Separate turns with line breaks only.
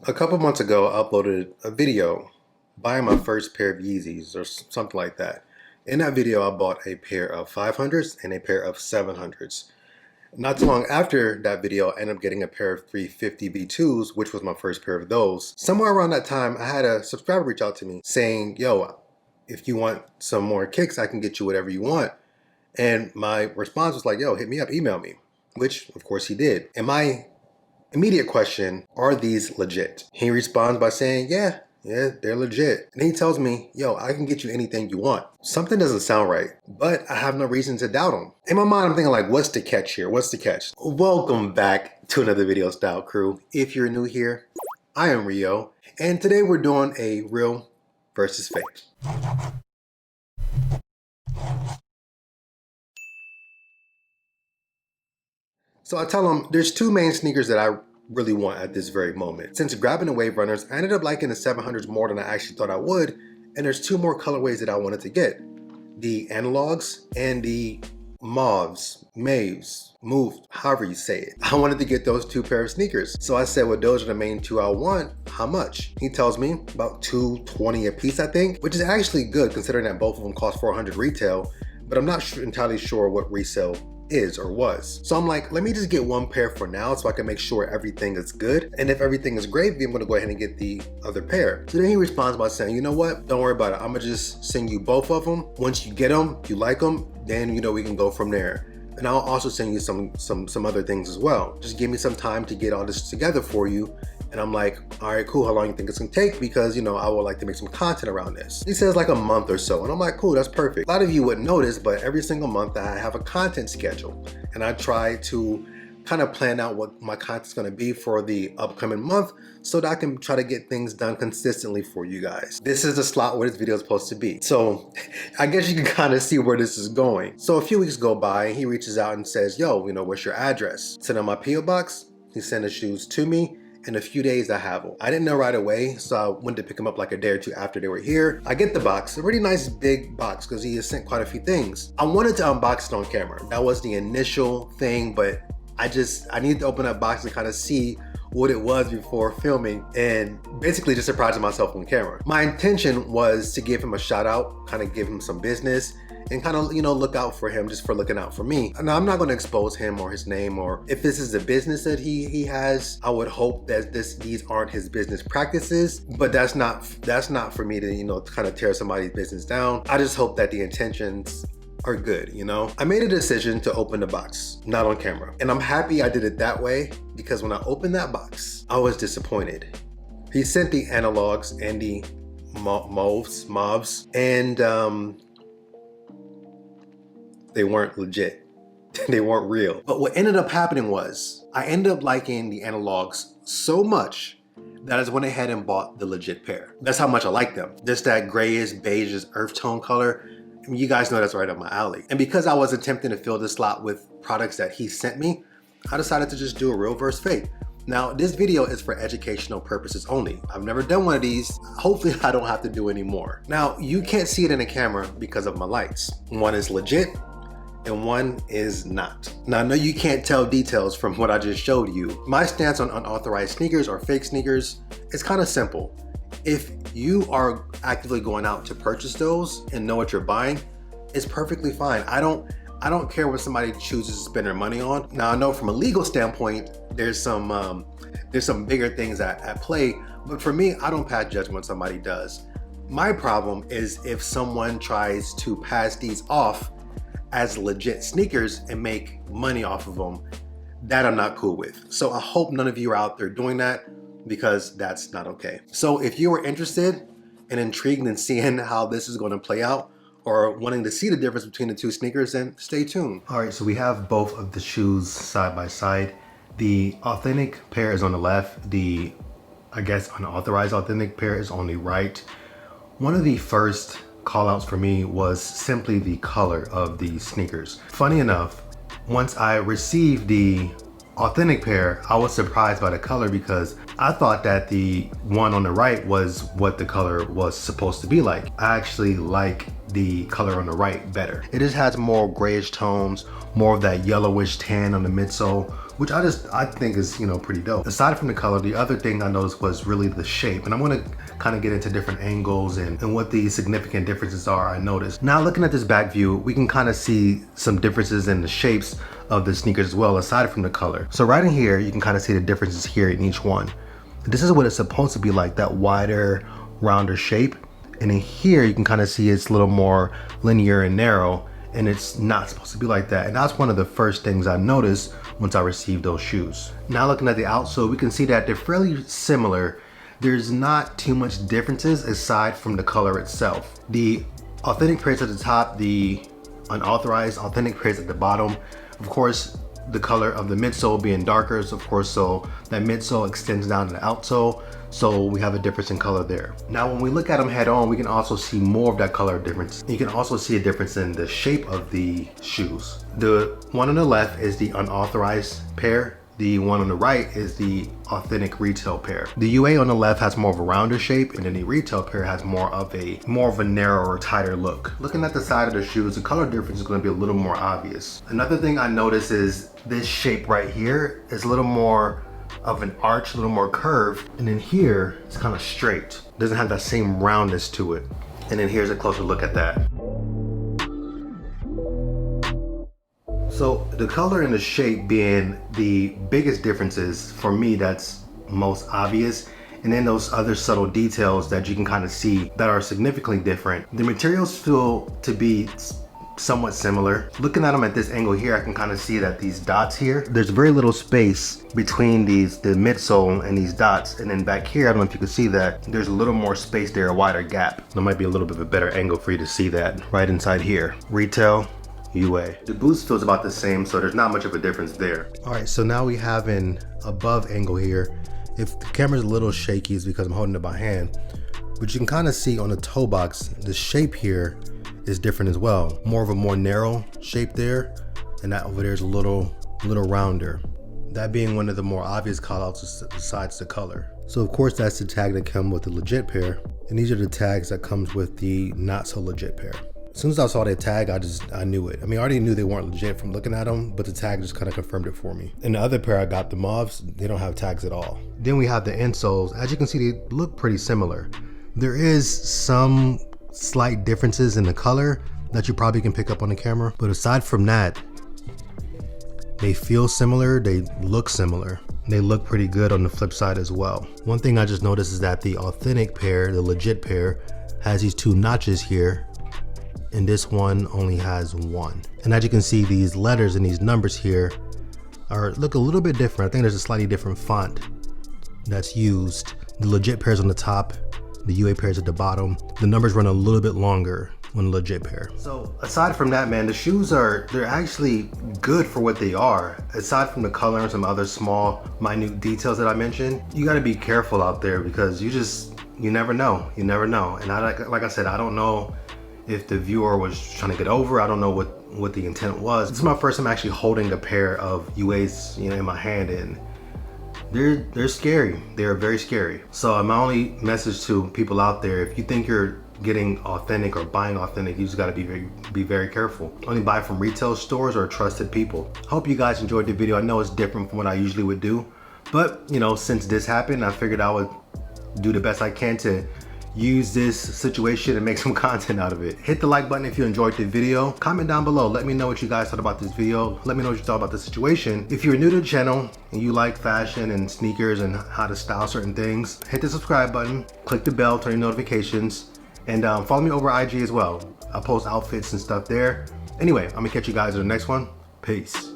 A couple months ago, I uploaded a video buying my first pair of Yeezys or something like that. In that video, I bought a pair of 500s and a pair of 700s. Not too long after that video, I ended up getting a pair of 350 V2s, which was my first pair of those. Somewhere around that time, I had a subscriber reach out to me saying, yo, if you want some more kicks, I can get you whatever you want. And my response was like, yo, hit me up, email me, which of course he did. And my immediate question, are these legit? He responds by saying, yeah, they're legit. And he tells me, yo, I can get you anything you want. Something doesn't sound right, but I have no reason to doubt him. In my mind, I'm thinking like, what's the catch here? What's the catch? Welcome back to another video style crew. If you're new here, I am Rio, and today we're doing a real versus fake. So I tell him there's two main sneakers that I really want at this very moment. Since grabbing the Wave Runners, I ended up liking the 700s more than I actually thought I would, and there's two more colorways that I wanted to get. The Analogs and the Mauves, however you say it. I wanted to get those two pair of sneakers. So I said, well, those are the main two I want. How much? He tells me about $220 a piece, I think, which is actually good considering that both of them cost $400 retail, but I'm not entirely sure what resale is or was. So I'm like, let me just get one pair for now so I can make sure everything is good. And if everything is gravy, I'm gonna go ahead and get the other pair. So then he responds by saying, you know what? Don't worry about it. I'm gonna just send you both of them. Once you get them, you like them, then we can go from there. And I'll also send you some other things as well. Just give me some time to get all this together for you. And I'm like, all right, cool. How long you think it's gonna take? Because, I would like to make some content around this. He says like a month or so. And I'm like, cool, that's perfect. A lot of you wouldn't notice, but every single month I have a content schedule. And I try to kind of plan out what my content's gonna be for the upcoming month so that I can try to get things done consistently for you guys. This is the slot where this video is supposed to be. So I guess you can kind of see where this is going. So a few weeks go by and he reaches out and says, yo, what's your address? Send him my P.O. box. He sent the shoes to me. In a few days I have them. I didn't know right away, so I went to pick them up like a day or two after they were here. I get the box, a really nice big box because he has sent quite a few things. I wanted to unbox it on camera. That was the initial thing, but I needed to open that box to kind of see what it was before filming and basically just surprising myself on camera. My intention was to give him a shout out, kind of give him some business and kind of, look out for him just for looking out for me. Now, I'm not going to expose him or his name, or if this is a business that he has, I would hope that these aren't his business practices, but that's not for me to, kind of tear somebody's business down. I just hope that the intentions are good, I made a decision to open the box, not on camera. And I'm happy I did it that way because when I opened that box, I was disappointed. He sent the Analogs and the Mauves, and they weren't legit. They weren't real. But what ended up happening was I ended up liking the Analogs so much that I just went ahead and bought the legit pair. That's how much I like them. Just that grayish, beige, earth tone color. I mean, you guys know that's right up my alley. And because I was attempting to fill this slot with products that he sent me, I decided to just do a real versus fake. Now, this video is for educational purposes only. I've never done one of these. Hopefully I don't have to do any more. Now, you can't see it in the camera because of my lights. One is legit and one is not. Now, I know you can't tell details from what I just showed you. My stance on unauthorized sneakers or fake sneakers is kind of simple. If you are actively going out to purchase those and know what you're buying, it's perfectly fine. I don't care what somebody chooses to spend their money on. Now, I know from a legal standpoint, there's some bigger things at play, but for me, I don't pass judgment when somebody does. My problem is if someone tries to pass these off as legit sneakers and make money off of them, that I'm not cool with. So I hope none of you are out there doing that because that's not okay. So if you are interested and intrigued in seeing how this is going to play out or wanting to see the difference between the two sneakers, then stay tuned. All right, so we have both of the shoes side by side. The authentic pair is on the left. The, I guess, unauthorized authentic pair is on the right. One of the first call outs for me was simply the color of the sneakers. Funny enough, once I received the authentic pair, I was surprised by the color because I thought that the one on the right was what the color was supposed to be like. I actually like the color on the right better. It just has more grayish tones, more of that yellowish tan on the midsole, which I think is, you know, pretty dope. Aside from the color, the other thing I noticed was really the shape, and I'm gonna kind of get into different angles and what the significant differences are I noticed. Now looking at this back view, we can kind of see some differences in the shapes of the sneakers as well, aside from the color. So right in here, you can kind of see the differences here in each one. This is what it's supposed to be like, that wider, rounder shape. And in here, you can kind of see it's a little more linear and narrow, and it's not supposed to be like that. And that's one of the first things I noticed once I received those shoes. Now looking at the outsole, we can see that they're fairly similar. There's not too much differences aside from the color itself. The authentic pairs at the top, the unauthorized authentic pairs at the bottom. Of course, the color of the midsole being darker, so of course, so that midsole extends down to the outsole. So we have a difference in color there. Now, when we look at them head on, we can also see more of that color difference. You can also see a difference in the shape of the shoes. The one on the left is the unauthorized pair. The one on the right is the authentic retail pair. The UA on the left has more of a rounder shape, and then the retail pair has more of a narrower, tighter look. Looking at the side of the shoes, the color difference is going to be a little more obvious. Another thing I noticed is this shape right here is a little more of an arch, a little more curved, and then here it's kind of straight. Doesn't have that same roundness to it. And then here's a closer look at that. So the color and the shape being the biggest differences for me, that's most obvious. And then those other subtle details that you can kind of see that are significantly different. The materials feel to be somewhat similar. Looking at them at this angle here, I can kind of see that these dots here, there's very little space between the midsole and these dots. And then back here, I don't know if you can see that, there's a little more space there, a wider gap. There might be a little bit of a better angle for you to see that right inside here. Retail, UA. The boots feels about the same, so there's not much of a difference there. All right, so now we have an above angle here. If the camera's a little shaky, it's because I'm holding it by hand, but you can kind of see on the toe box, the shape here is different as well. More of a more narrow shape there, and that over there is a little rounder. That being one of the more obvious callouts besides the color. So of course that's the tag that comes with the legit pair, and these are the tags that comes with the not so legit pair. As soon as I saw that tag, I knew it. I mean, I already knew they weren't legit from looking at them, but the tag just kind of confirmed it for me. And the other pair I got, the mauves, they don't have tags at all. Then we have the insoles. As you can see, they look pretty similar. There is some slight differences in the color that you probably can pick up on the camera, but aside from that, they feel similar, they look similar. They look pretty good on the flip side as well. One thing I just noticed is that the authentic pair, the legit pair, has these two notches here, and this one only has one. And as you can see, these letters and these numbers here look a little bit different. I think there's a slightly different font that's used. The legit pair's on the top, the UA pair's at the bottom. The numbers run a little bit longer on the legit pair. So aside from that, man, the shoes they're actually good for what they are. Aside from the color and some other small, minute details that I mentioned, you gotta be careful out there because you never know. You never know. And like I said, I don't know if the viewer was trying to get over. I don't know what the intent was. This is my first time actually holding a pair of UAs, in my hand, and they're scary. They're very scary. So my only message to people out there, if you think you're getting authentic or buying authentic, you just gotta be very careful. Only buy from retail stores or trusted people. Hope you guys enjoyed the video. I know it's different from what I usually would do, but since this happened, I figured I would do the best I can to use this situation and make some content out of it. Hit the like button if you enjoyed the video. Comment down below. Let me know what you guys thought about this video. Let me know what you thought about the situation. If you're new to the channel and you like fashion and sneakers and how to style certain things, hit the subscribe button, click the bell, turn your notifications, and follow me over IG as well. I post outfits and stuff there. Anyway, I'm gonna catch you guys in the next one. Peace.